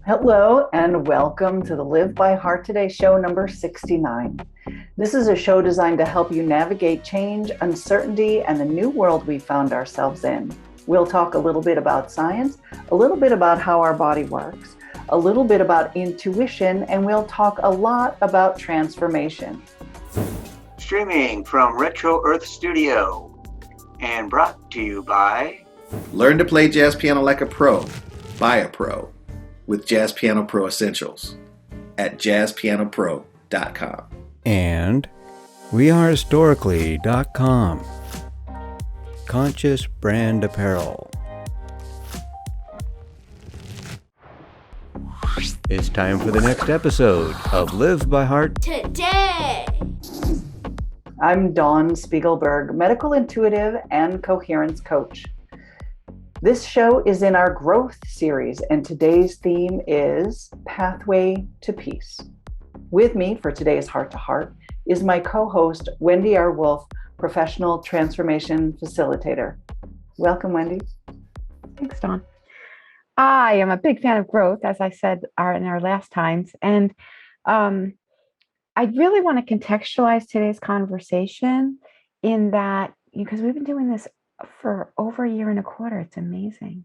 Hello and welcome to the Live by Heart Today show number 69. This is a show designed to help you navigate change, uncertainty, and the new world we found ourselves in. We'll talk a little bit about science, a little bit about how our body works, a little bit about intuition, and we'll talk a lot about transformation. Streaming from Retro Earth Studio and brought to you by Learn to play jazz piano like a pro, by a pro, with Jazz Piano Pro Essentials at jazzpianopro.com. And wearehistorically.com. Conscious brand apparel. It's time for the next episode of Live by Heart Today. I'm Dawn Spiegelberg, medical intuitive and coherence coach. This show is in our growth series, and today's theme is Pathway to Peace. With me for today's Heart to Heart is my co-host, Wendy R. Wolf, professional transformation facilitator. Welcome, Wendy. Thanks, Dawn. I am a big fan of growth, as I said in our last times. And I really want to contextualize today's conversation in that, because we've been doing this for over a year and a quarter. It's amazing.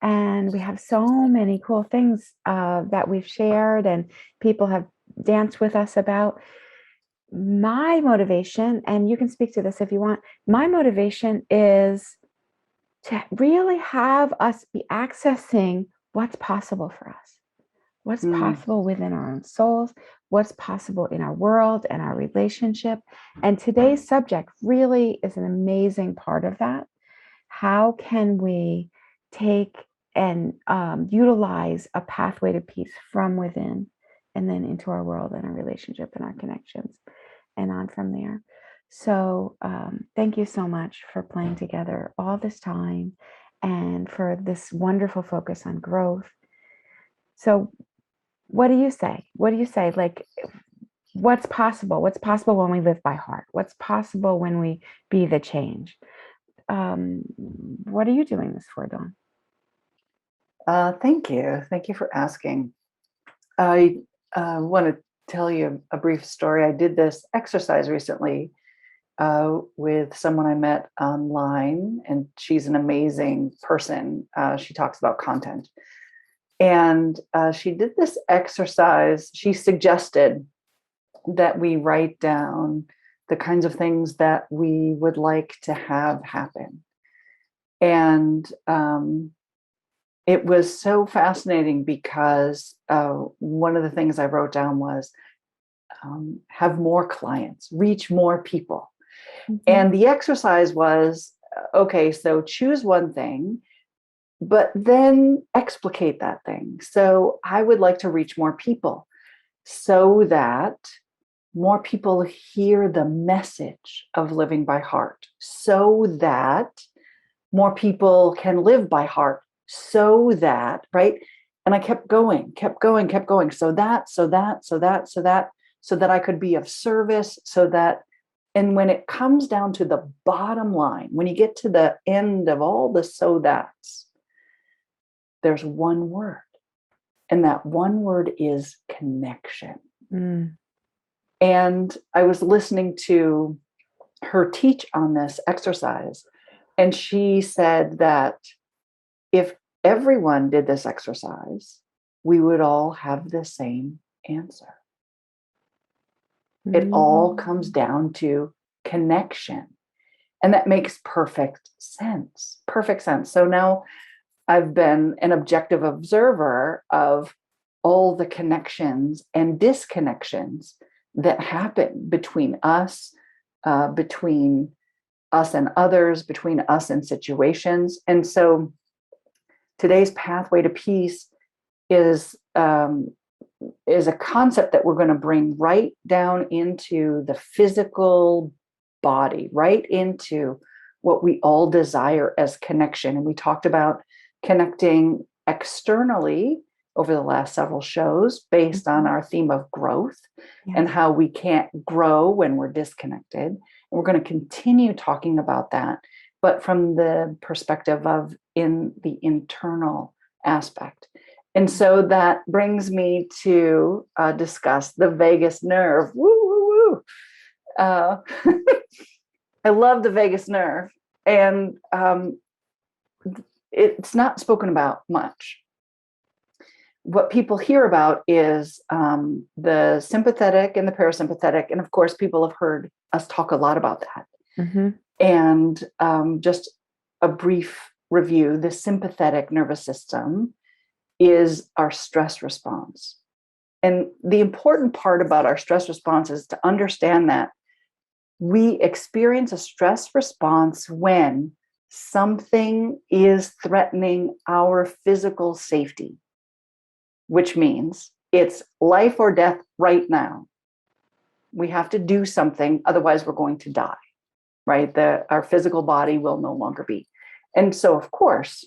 And we have so many cool things that we've shared and people have danced with us about. My motivation, and you can speak to this if you want, my motivation is to really have us be accessing what's possible for us, what's possible within our own souls, what's possible in our world and our relationship. And today's subject really is an amazing part of that. How can we take and utilize a pathway to peace from within and then into our world and our relationship and our connections and on from there. So thank you so much for playing together all this time and for this wonderful focus on growth. So what do you say? What do you say? Like, what's possible? What's possible when we live by heart? What's possible when we be the change? What are you doing this for, Dawn? Thank you. Thank you for asking. I want to tell you a brief story. I did this exercise recently with someone I met online, and she's an amazing person. She talks about content. And she did this exercise. She suggested that we write down the kinds of things that we would like to have happen. And it was so fascinating because one of the things I wrote down was have more clients, reach more people. Mm-hmm. And the exercise was, okay, so choose one thing, but then explicate that thing. So I would like to reach more people so that more people hear the message of living by heart, so that more people can live by heart, so that, right? And I kept going. So that I could be of service, so that, and when it comes down to the bottom line, when you get to the end of all the so that's, there's one word. And that one word is connection. And I was listening to her teach on this exercise. And she said that if everyone did this exercise, we would all have the same answer. It all comes down to connection. And that makes perfect sense. So now I've been an objective observer of all the connections and disconnections that happen between us and others, between us and situations. And so today's pathway to peace is a concept that we're going to bring right down into the physical body, right into what we all desire as connection. And we talked about connecting externally over the last several shows based on our theme of growth and how we can't grow when we're disconnected. And we're going to continue talking about that, but from the perspective of in the internal aspect. And so that brings me to discuss the vagus nerve. Woo, woo, woo. I love the vagus nerve, and it's not spoken about much. What people hear about is the sympathetic and the parasympathetic. And of course, people have heard us talk a lot about that. Mm-hmm. And just a brief review, the sympathetic nervous system is our stress response. And the important part about our stress response is to understand that we experience a stress response when something is threatening our physical safety, which means it's life or death right now. We have to do something, otherwise we're going to die, right? Our physical body will no longer be. And so, of course,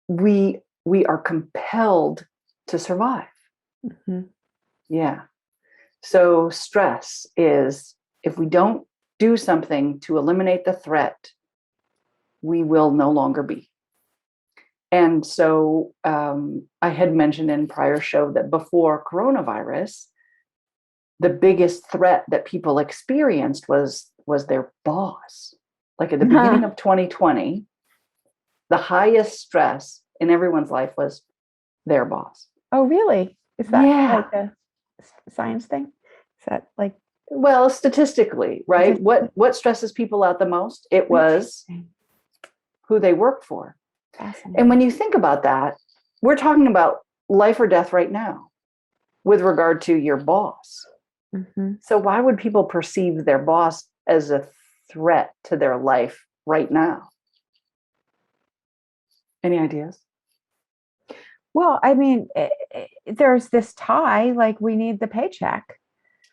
we are compelled to survive. Mm-hmm. Yeah. So stress is, if we don't do something to eliminate the threat, we will no longer be. And so I had mentioned in prior show that before coronavirus, the biggest threat that people experienced was their boss. Like at the beginning of 2020, the highest stress in everyone's life was their boss. Oh, really? Is that Yeah. like a science thing? Is that like? Well, statistically, right? What stresses people out the most? It was who they worked for. And when you think about that, we're talking about life or death right now with regard to your boss. Mm-hmm. So why would people perceive their boss as a threat to their life right now? Any ideas? Well, I mean, there's this tie, like we need the paycheck.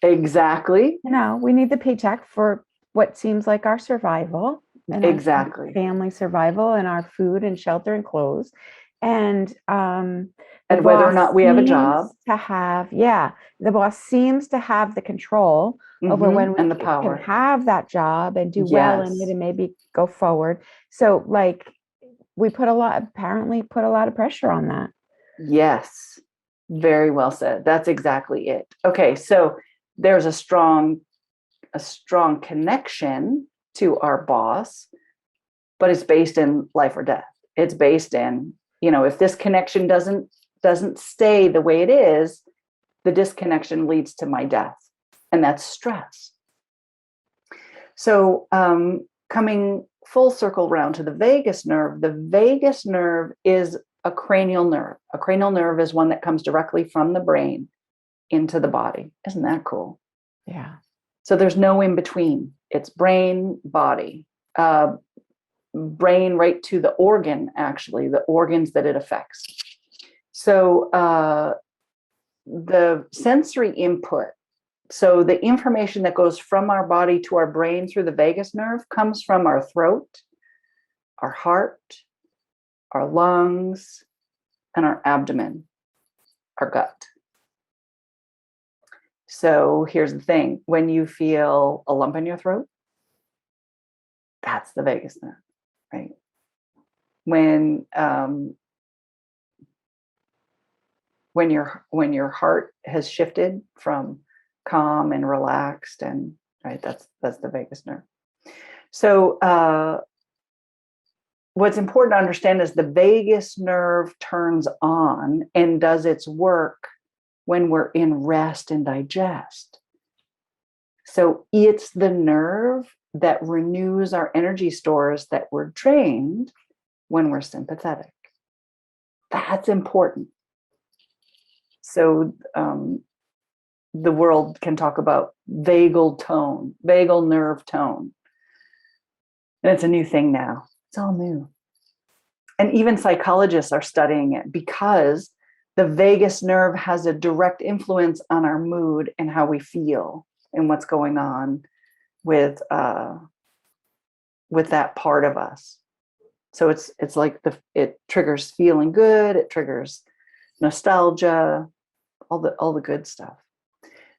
Exactly. We need the paycheck for what seems like our survival. And exactly. Our family survival and our food and shelter and clothes. And whether or not we have a job. The boss seems to have the control over when we and the power. can have that job and do well in it and maybe go forward. So like we apparently put a lot of pressure on that. Yes, very well said. That's exactly it. Okay, so there's a strong connection to our boss, but it's based in life or death. It's based in, if this connection doesn't stay the way it is, the disconnection leads to my death, and that's stress. So coming full circle round to the vagus nerve is a cranial nerve. A cranial nerve is one that comes directly from the brain into the body. Isn't that cool? Yeah. So there's no in between. It's brain, body, brain right to the organ, actually, the organs that it affects. So the sensory input, so the information that goes from our body to our brain through the vagus nerve comes from our throat, our heart, our lungs, and our abdomen, our gut. So here's the thing. When you feel a lump in your throat, that's the vagus nerve, right? When your heart has shifted from calm and relaxed, and right, that's the vagus nerve. So what's important to understand is the vagus nerve turns on and does its work when we're in rest and digest. So it's the nerve that renews our energy stores that were drained when we're sympathetic. That's important. So the world can talk about vagal nerve tone. And it's a new thing now. It's all new. And even psychologists are studying it because the vagus nerve has a direct influence on our mood and how we feel and what's going on with that part of us. So it's like it triggers feeling good, it triggers nostalgia, all the good stuff.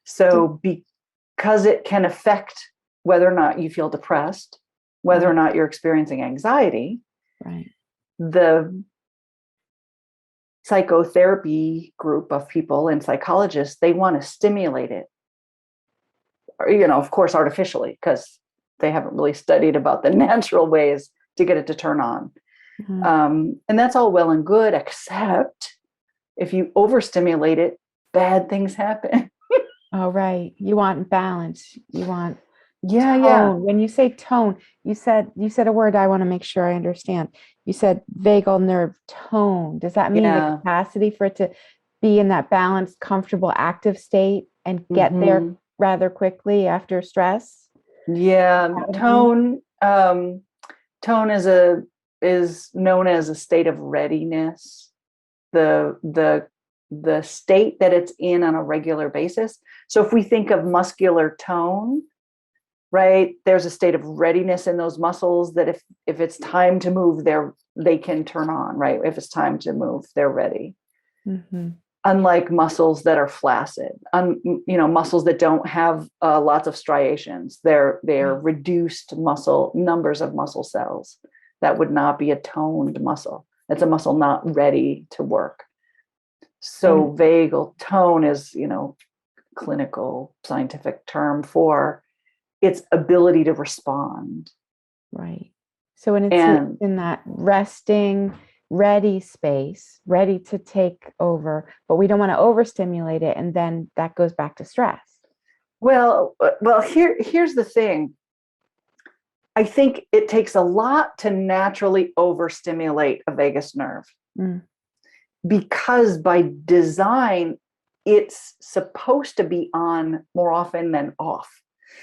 So because it can affect whether or not you feel depressed, whether or not you're experiencing anxiety, right, the psychotherapy group of people and psychologists, they want to stimulate it, of course, artificially, because they haven't really studied about the natural ways to get it to turn on. And that's all well and good, except if you overstimulate it, bad things happen. Oh, right. You want balance. You want Yeah, tone. When you say tone, you said a word I want to make sure I understand. You said vagal nerve tone. Does that mean the capacity for it to be in that balanced, comfortable, active state and get there rather quickly after stress? Yeah. Tone is known as a state of readiness. The state that it's in on a regular basis. So if we think of muscular tone, right, there's a state of readiness in those muscles that if it's time to move, they can turn on, right? If it's time to move, they're ready. Unlike muscles that are flaccid, muscles that don't have lots of striations, they're reduced numbers of muscle cells. That would not be a toned muscle. It's a muscle not ready to work. So vagal tone is, clinical scientific term for its ability to respond. Right. So when it's in that resting, ready space, ready to take over, but we don't want to overstimulate it, and then that goes back to stress. Well, here's the thing. I think it takes a lot to naturally overstimulate a vagus nerve. Because by design, it's supposed to be on more often than off.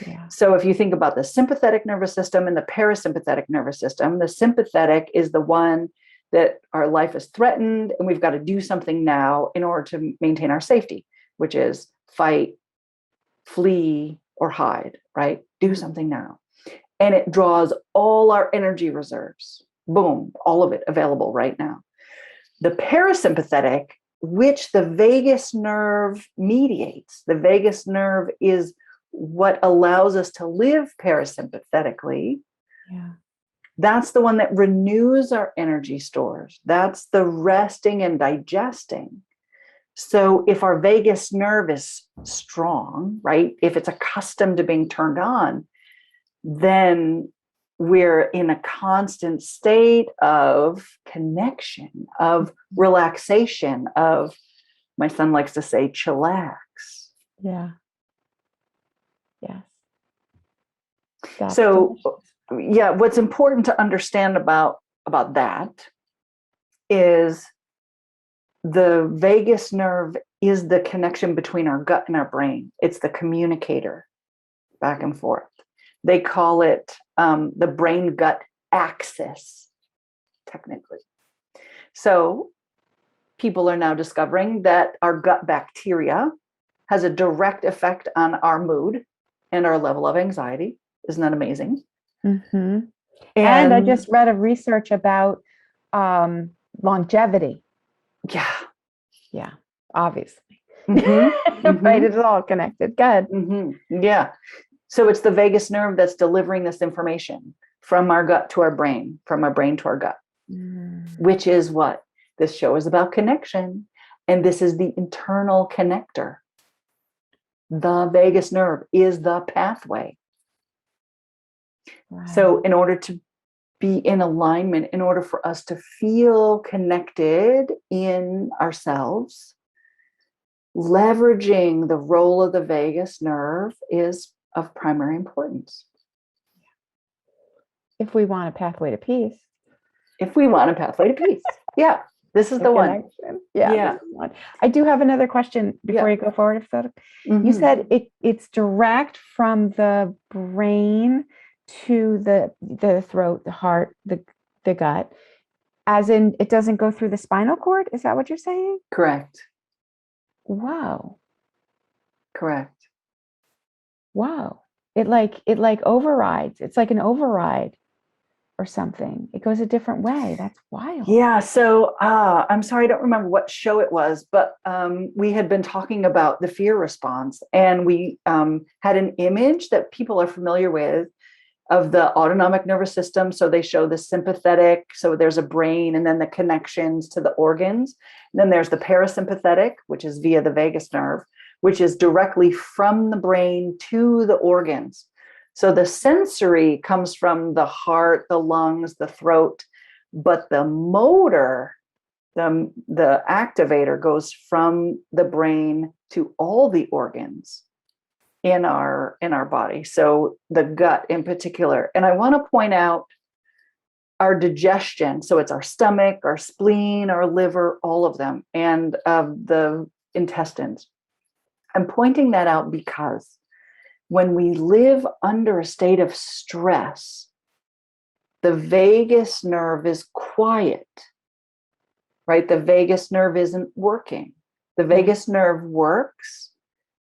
Yeah. So if you think about the sympathetic nervous system and the parasympathetic nervous system, the sympathetic is the one that our life is threatened and we've got to do something now in order to maintain our safety, which is fight, flee, or hide, right? Do something now. And it draws all our energy reserves. Boom, all of it available right now. The parasympathetic, which the vagus nerve mediates, the vagus nerve is what allows us to live parasympathetically. Yeah. That's the one that renews our energy stores. That's the resting and digesting. So if our vagus nerve is strong, right, if it's accustomed to being turned on, then we're in a constant state of connection, of relaxation, of, my son likes to say, chillax. Yeah. Yes. That's So, delicious. yeah, what's important to understand about that is the vagus nerve is the connection between our gut and our brain. It's the communicator back and forth. They call it the brain-gut axis, technically. So people are now discovering that our gut bacteria has a direct effect on our mood and our level of anxiety. Isn't that amazing? And I just read a research about longevity. Yeah, obviously. Right, it's all connected. Good. Yeah. So it's the vagus nerve that's delivering this information from our gut to our brain, from our brain to our gut, which is what this show is about: connection. And this is the internal connector. The vagus nerve is the pathway. Right. So in order to be in alignment, in order for us to feel connected in ourselves, leveraging the role of the vagus nerve is of primary importance. If we want a pathway to peace. If we want a pathway to peace. Yeah, this is the one. Yeah. One. I do have another question before you go forward. If that, you said it's direct from the brain to the throat, the heart, the gut, as in it doesn't go through the spinal cord. Is that what you're saying? Correct. Wow. Correct. Wow. It like overrides. It's like an override or something. It goes a different way. That's wild. Yeah. So I'm sorry, I don't remember what show it was, but we had been talking about the fear response, and we had an image that people are familiar with. of the autonomic nervous system. So they show the sympathetic. So there's a brain and then the connections to the organs. And then there's the parasympathetic, which is via the vagus nerve, which is directly from the brain to the organs. So the sensory comes from the heart, the lungs, the throat, but the motor, the activator goes from the brain to all the organs in our body. So the gut in particular. And I want to point out our digestion. So it's our stomach, our spleen, our liver, all of them, and the intestines. I'm pointing that out because when we live under a state of stress, the vagus nerve is quiet, right? The vagus nerve isn't working. The vagus nerve works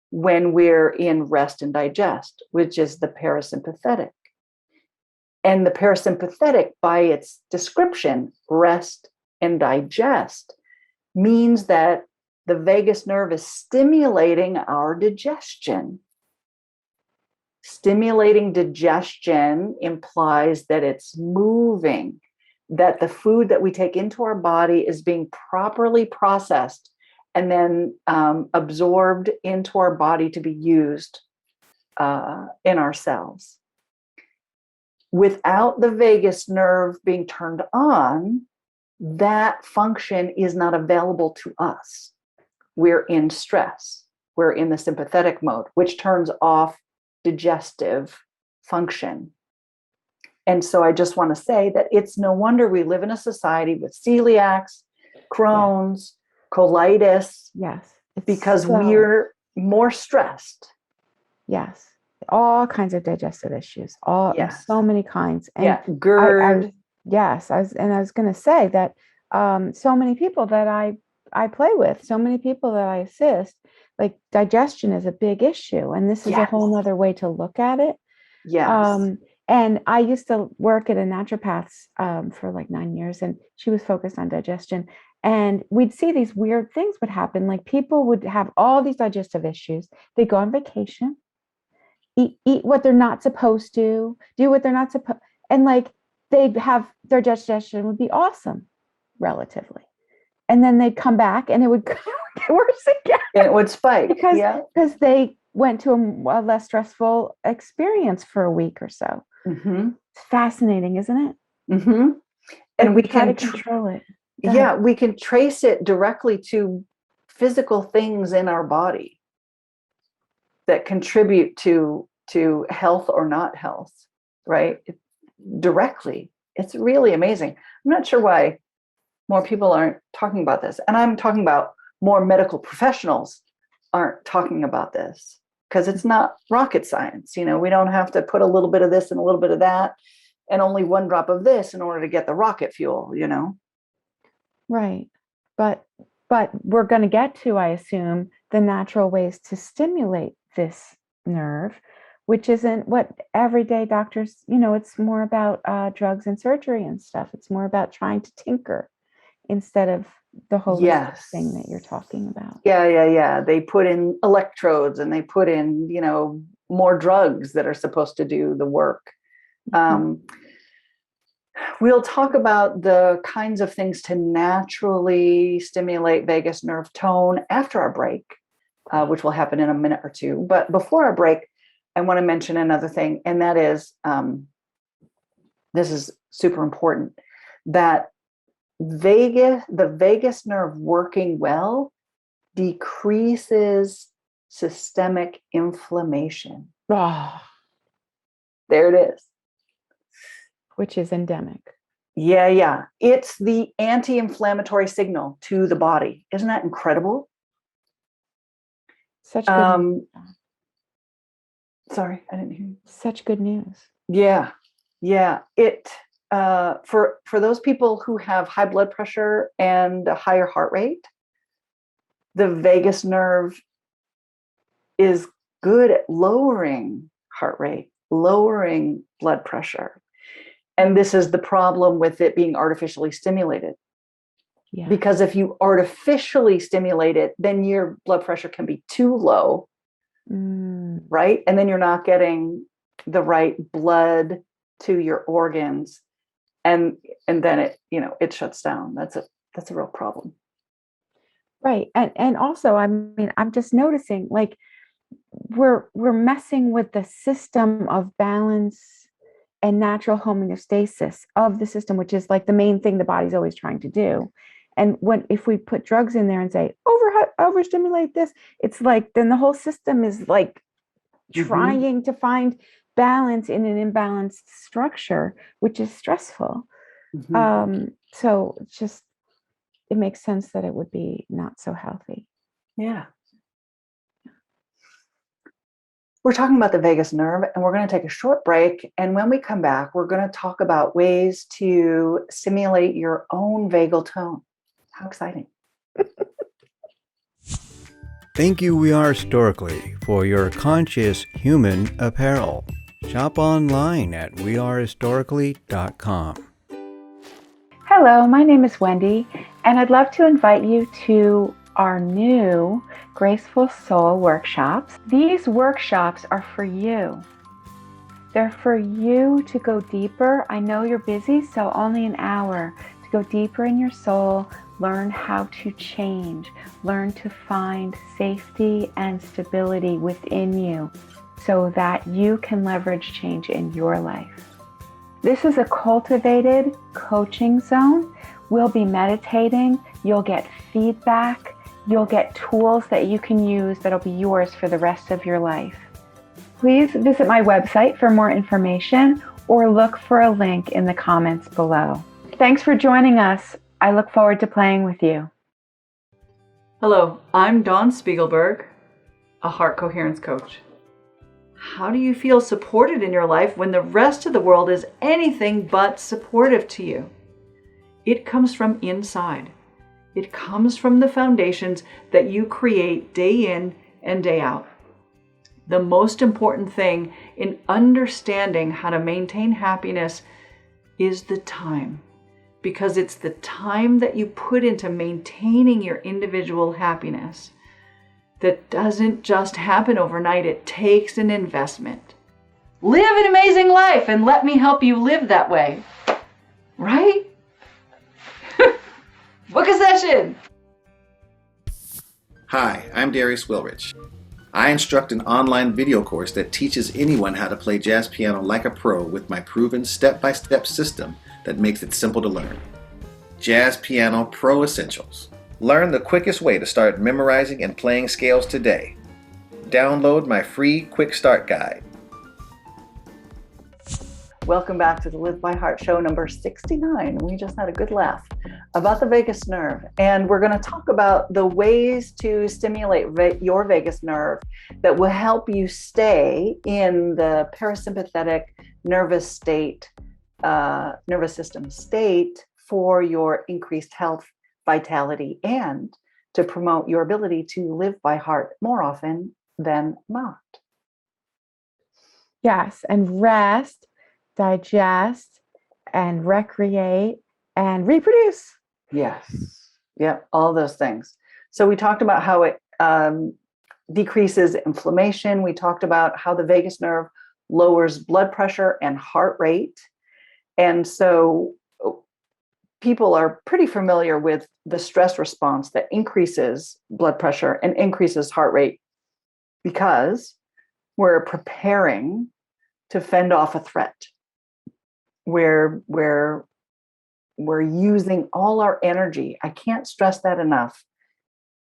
when we're in rest and digest, which is the parasympathetic. And the parasympathetic, by its description, rest and digest, means that the vagus nerve is stimulating our digestion. Stimulating digestion implies that it's moving, that the food that we take into our body is being properly processed and then absorbed into our body to be used in our cells. Without the vagus nerve being turned on, that function is not available to us. We're in stress. We're in the sympathetic mode, which turns off digestive function. And so I just want to say that it's no wonder we live in a society with celiacs, Crohn's, colitis. Yes. Because we're more stressed. Yes. All kinds of digestive issues. So many kinds. And GERD. I was going to say that so many people that I play with, so many people that I assist, like digestion is a big issue. And this is a whole nother way to look at it. Yes. And I used to work at a naturopath's for like 9 years, and she was focused on digestion. And we'd see these weird things would happen. Like people would have all these digestive issues. They go on vacation, eat what they're not supposed to, do what they're not supposed, and like they'd have their digestion would be awesome, relatively. And then they'd come back and it would get worse again. And it would spike. Because they went to a less stressful experience for a week or so. Mm-hmm. It's fascinating, isn't it? Mm-hmm. And we try can to control it. We can trace it directly to physical things in our body that contribute to health or not health, right? Directly. It's really amazing. I'm not sure why more people aren't talking about this. And I'm talking about more medical professionals aren't talking about this because it's not rocket science. You know, we don't have to put a little bit of this and a little bit of that and only one drop of this in order to get the rocket fuel, you know? Right. But we're going to get to, I assume, the natural ways to stimulate this nerve, which isn't what everyday doctors, it's more about drugs and surgery and stuff. It's more about trying to tinker instead of the holistic thing that you're talking about. Yeah. They put in electrodes and they put in, more drugs that are supposed to do the work. We'll talk about the kinds of things to naturally stimulate vagus nerve tone after our break, which will happen in a minute or two. But before our break, I want to mention another thing, and that is, this is super important, that the vagus nerve working well decreases systemic inflammation. Oh. There it is. Which is endemic. Yeah. It's the anti-inflammatory signal to the body. Isn't that incredible? Such good news. Sorry, I didn't hear you. Such good news. Yeah. It for those people who have high blood pressure and a higher heart rate, the vagus nerve is good at lowering heart rate, lowering blood pressure. And this is the problem with it being artificially stimulated. Yeah. Because if you artificially stimulate it, then your blood pressure can be too low, right? And then you're not getting the right blood to your organs, and then it shuts down. That's a real problem. Right. And also, I mean, I'm just noticing, like, we're messing with the system of balance and natural homeostasis of the system, which is like the main thing the body's always trying to do. And if we put drugs in there and say overstimulate this, it's like then the whole system is like trying to find balance in an imbalanced structure, which is stressful. So it's just, it makes sense that it would be not so healthy. Yeah. We're talking about the vagus nerve, and we're going to take a short break. And when we come back, we're going to talk about ways to simulate your own vagal tone. How exciting. Thank you, We Are Historically, for your conscious human apparel. Shop online at wearehistorically.com. Hello, my name is Wendy, and I'd love to invite you to our new Graceful Soul workshops. These workshops are for you. They're for you to go deeper. I know you're busy, so only an hour to go deeper in your soul, learn how to change, learn to find safety and stability within you so that you can leverage change in your life. This is a cultivated coaching zone. We'll be meditating. You'll get feedback. You'll get tools that you can use that'll be yours for the rest of your life. Please visit my website for more information or look for a link in the comments below. Thanks for joining us. I look forward to playing with you. Hello, I'm Dawn Spiegelberg, a heart coherence coach. How do you feel supported in your life when the rest of the world is anything but supportive to you? It comes from inside. It comes from the foundations that you create day in and day out. The most important thing in understanding how to maintain happiness is the time, because it's the time that you put into maintaining your individual happiness that doesn't just happen overnight. It takes an investment. Live an amazing life and let me help you live that way. Right? Book a session. Hi, I'm Darius Wilrich. I instruct an online video course that teaches anyone how to play jazz piano like a pro with my proven step-by-step system that makes it simple to learn. Jazz Piano Pro Essentials. Learn the quickest way to start memorizing and playing scales today. Download my free Quick Start Guide. Welcome back to the Live by Heart show number 69. We just had a good laugh about the vagus nerve. And we're going to talk about the ways to stimulate your vagus nerve that will help you stay in the parasympathetic nervous system state for your increased health, vitality, and to promote your ability to live by heart more often than not. Yes, and rest, digest, and recreate, and reproduce. Yes. Yeah, all those things. So we talked about how it decreases inflammation. We talked about how the vagus nerve lowers blood pressure and heart rate. And so people are pretty familiar with the stress response that increases blood pressure and increases heart rate because we're preparing to fend off a threat. We're using all our energy. I can't stress that enough.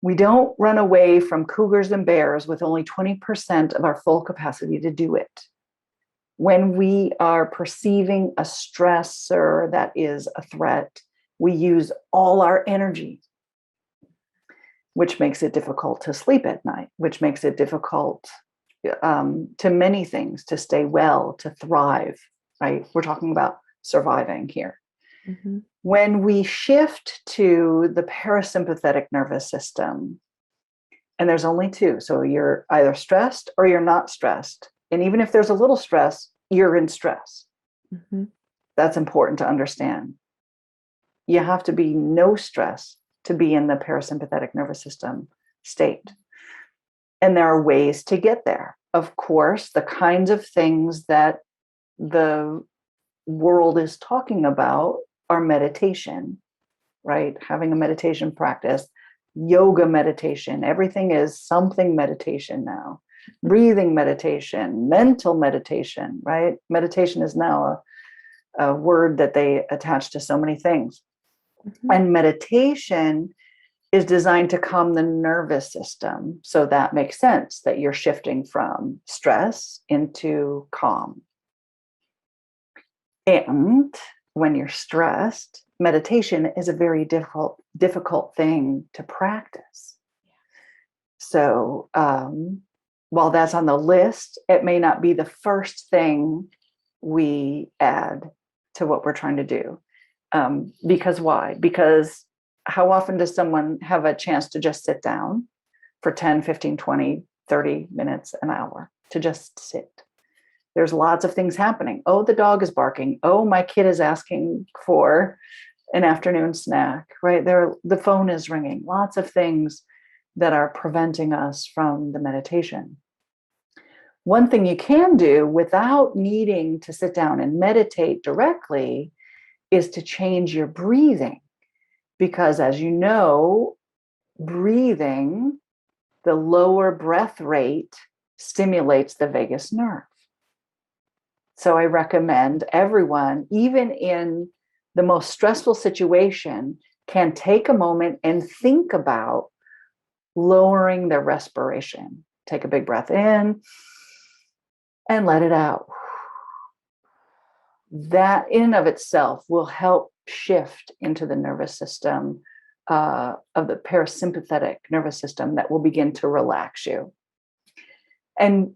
We don't run away from cougars and bears with only 20% of our full capacity to do it. When we are perceiving a stressor that is a threat, we use all our energy, which makes it difficult to sleep at night, which makes it difficult to many things, to stay well, to thrive, right? We're talking about surviving here. Mm-hmm. When we shift to the parasympathetic nervous system, and there's only two, so you're either stressed or you're not stressed. And even if there's a little stress, you're in stress. Mm-hmm. That's important to understand. You have to be no stress to be in the parasympathetic nervous system state. And there are ways to get there. of course, the kinds of things that the world is talking about are meditation, right? Having a meditation practice, yoga meditation, everything is something meditation now. Breathing meditation, mental meditation, right? Meditation is now a word that they attach to so many things. Mhm. And meditation is designed to calm the nervous system. So that makes sense that you're shifting from stress into calm. And when you're stressed, meditation is a very difficult thing to practice. So while that's on the list, it may not be the first thing we add to what we're trying to do. Because why? Because how often does someone have a chance to just sit down for 10, 15, 20, 30 minutes, an hour to just sit? There's lots of things happening. Oh, the dog is barking. Oh, my kid is asking for an afternoon snack, right? The phone is ringing. Lots of things that are preventing us from the meditation. One thing you can do without needing to sit down and meditate directly is to change your breathing. Because as you know, breathing, the lower breath rate stimulates the vagus nerve. So I recommend everyone, even in the most stressful situation, can take a moment and think about lowering their respiration. Take a big breath in and let it out. That in and of itself will help shift into the nervous system of the parasympathetic nervous system that will begin to relax you. And,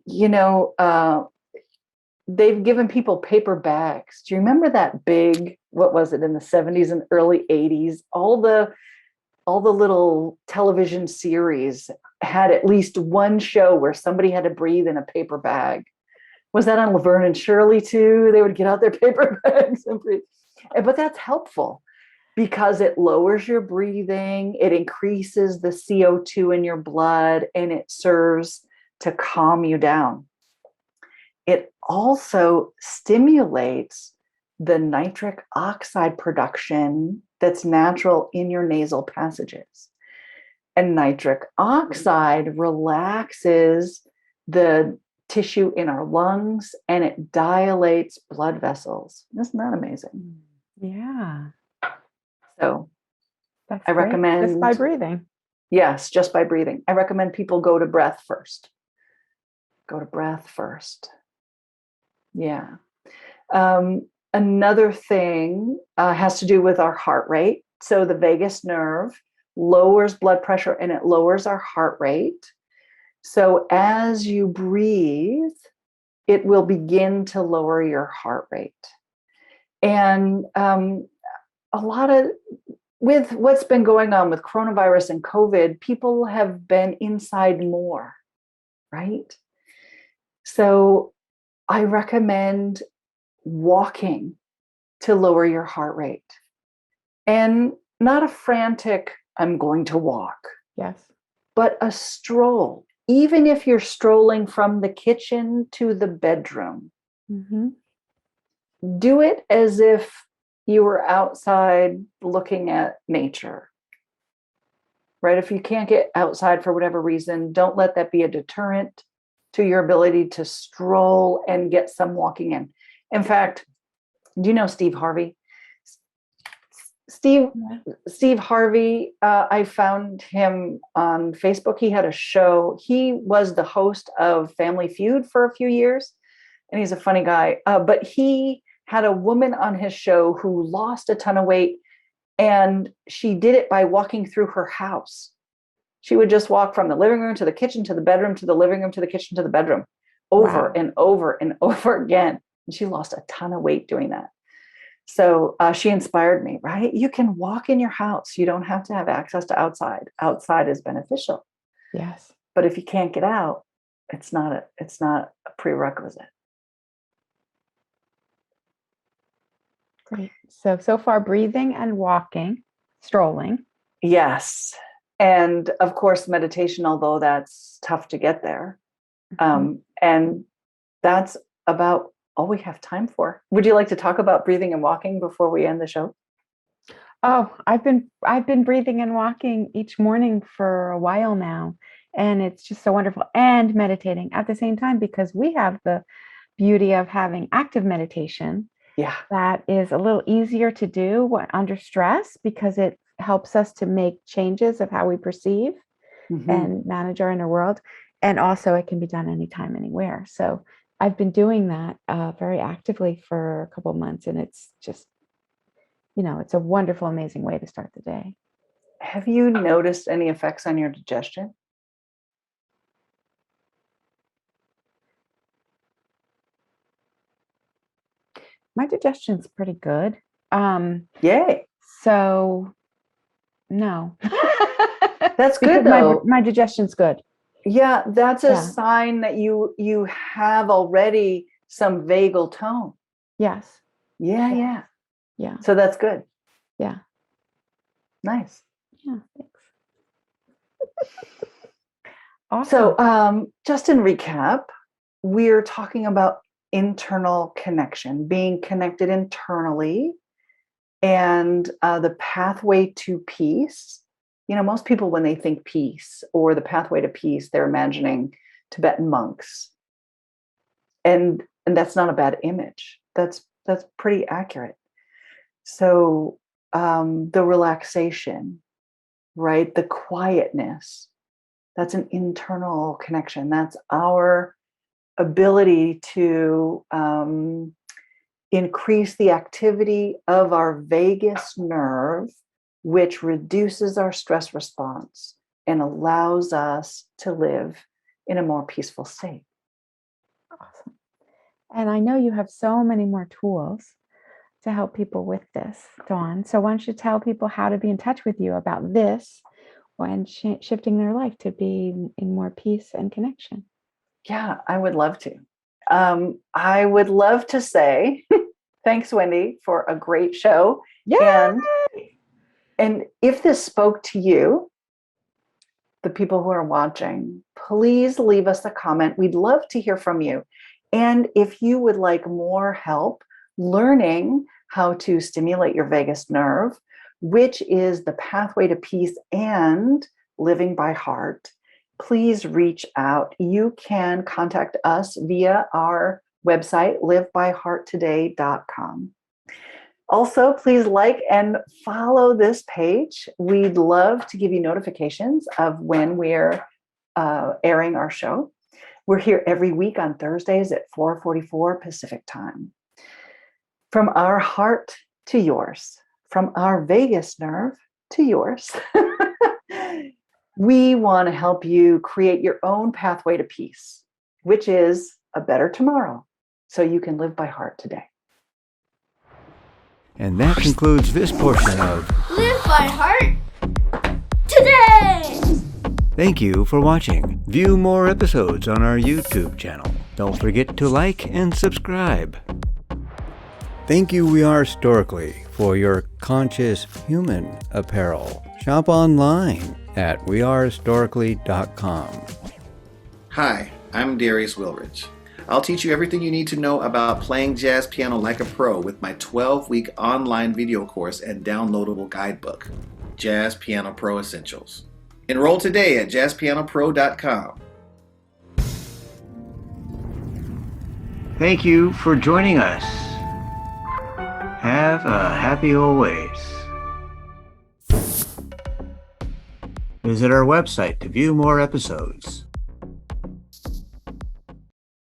they've given people paper bags. Do you remember that big, what was it, in the 70s and early 80s? All the little television series had at least one show where somebody had to breathe in a paper bag. Was that on Laverne and Shirley too? They would get out their paper bags and breathe. But that's helpful because it lowers your breathing, it increases the CO2 in your blood, and it serves to calm you down. It also stimulates the nitric oxide production that's natural in your nasal passages. And nitric oxide relaxes the tissue in our lungs and it dilates blood vessels. Isn't that amazing? Yeah. So That's I great. recommend Just by breathing. Yes, just by breathing. I recommend people go to breath first. Go to breath first. Yeah. Another thing has to do with our heart rate. So the vagus nerve lowers blood pressure and it lowers our heart rate. So as you breathe, it will begin to lower your heart rate. And with what's been going on with coronavirus and COVID, people have been inside more, right? So I recommend walking to lower your heart rate. And not a frantic, I'm going to walk, Yes. but a stroll. Even if you're strolling from the kitchen to the bedroom, Mm-hmm. do it as if you were outside looking at nature, right? If you can't get outside for whatever reason, don't let that be a deterrent to your ability to stroll and get some walking in. In fact, do you know Steve Harvey? Steve Harvey, I found him on Facebook. He had a show. He was the host of Family Feud for a few years, and he's a funny guy. But he had a woman on his show who lost a ton of weight, and she did it by walking through her house. She would just walk from the living room to the kitchen to the bedroom to the living room to the kitchen to the bedroom over and over and over again. And she lost a ton of weight doing that. So she inspired me, right? You can walk in your house. You don't have to have access to outside. Outside is beneficial. Yes. But if you can't get out, it's not a prerequisite. Great. So far, breathing and walking, strolling. Yes. And of course, meditation, although that's tough to get there, And that's about all we have time for. Would you like to talk about breathing and walking before we end the show? Oh, I've been breathing and walking each morning for a while now, and it's just so wonderful. And meditating at the same time, because we have the beauty of having active meditation Yeah. that is a little easier to do under stress, because it helps us to make changes of how we perceive and manage our inner world. And also it can be done anytime, anywhere. So I've been doing that very actively for a couple of months, and it's just, it's a wonderful, amazing way to start the day. Have you noticed any effects on your digestion? My digestion's pretty good. Yay. So no. That's Because good though. my digestion's good. Yeah, that's a Yeah. sign that you have already some vagal tone. Yes. Yeah. Yeah. So that's good. Yeah. Nice. Yeah. Thanks. Awesome. So just in recap, we're talking about internal connection, being connected internally, and the pathway to peace. Most people, when they think peace or the pathway to peace, they're imagining Tibetan monks. And that's not a bad image. That's pretty accurate. So the relaxation, right? The quietness, that's an internal connection. That's our ability to increase the activity of our vagus nerve, which reduces our stress response and allows us to live in a more peaceful state. Awesome. And I know you have so many more tools to help people with this, Dawn. So why don't you tell people how to be in touch with you about this when shifting their life to be in more peace and connection? Yeah, I would love to. I would love to say thanks, Wendy, for a great show. Yeah. And if this spoke to you, the people who are watching, please leave us a comment. We'd love to hear from you. And if you would like more help learning how to stimulate your vagus nerve, which is the pathway to peace and living by heart, please reach out. You can contact us via our website, livebyhearttoday.com. Also, please like and follow this page. We'd love to give you notifications of when we're airing our show. We're here every week on Thursdays at 4:44 Pacific time. From our heart to yours, from our vagus nerve to yours, we want to help you create your own pathway to peace, which is a better tomorrow, so you can live by heart today. And that concludes this portion of Live by Heart today! Thank you for watching. View more episodes on our YouTube channel. Don't forget to like and subscribe. Thank you, We Are Storically, for your conscious human apparel. Shop online at wearehistorically.com. Hi, I'm Darius Wilrich. I'll teach you everything you need to know about playing jazz piano like a pro with my 12-week online video course and downloadable guidebook, Jazz Piano Pro Essentials. Enroll today at jazzpianopro.com. Thank you for joining us. Have a happy always. Visit our website to view more episodes.